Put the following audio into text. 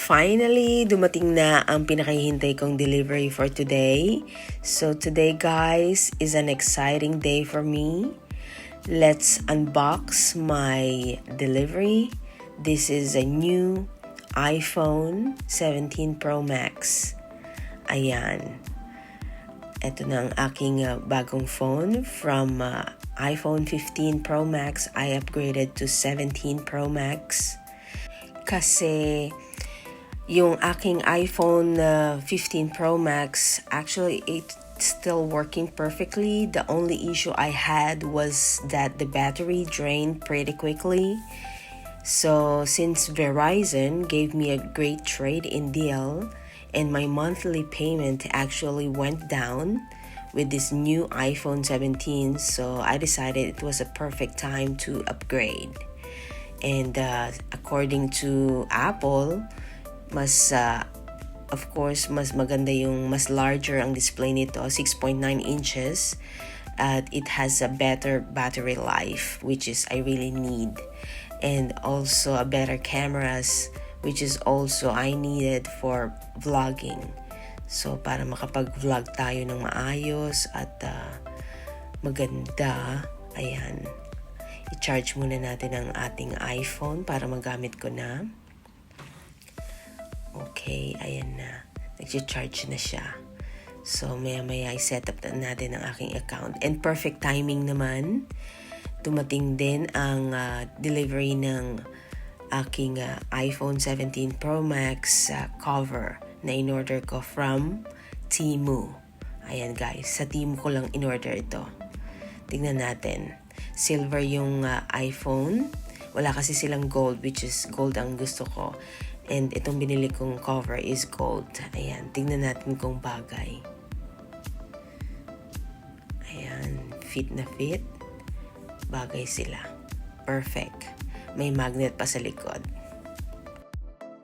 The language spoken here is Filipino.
Finally, dumating na ang pinakahihintay kong delivery for today. So today guys is an exciting day for me. Let's unbox my delivery. This is a new iPhone 17 Pro Max. Ayan. Ito na ang aking bagong phone. From iPhone 15 Pro Max, I upgraded to 17 Pro Max. Kasi yung aking iPhone 15 Pro Max, actually it's still working perfectly. The only issue I had was that the battery drained pretty quickly. So since Verizon gave me a great trade-in deal and my monthly payment actually went down with this new iPhone 17, so I decided it was a perfect time to upgrade. And according to Apple, of course, mas maganda yung mas larger ang display nito, 6.9 inches. At it has a better battery life, which is I really need. And also a better cameras, which is also I needed for vlogging. So, para makapag-vlog tayo ng maayos at maganda, ayan. I-charge muna natin ang ating iPhone para magamit ko na. Okay, ayan na. Nag-charge na siya. So, maya-maya i-set up na natin ang aking account. And perfect timing naman. Dumating din ang delivery ng aking iPhone 17 Pro Max cover na in-order ko from Temu. Ayan guys, sa Temu ko lang in-order ito. Tingnan natin. Silver yung iPhone. Wala kasi silang gold, which is gold ang gusto ko. And itong binili kong cover is gold. Ayan, tingnan natin kung bagay. Ayan, fit na fit. Bagay sila. Perfect. May magnet pa sa likod.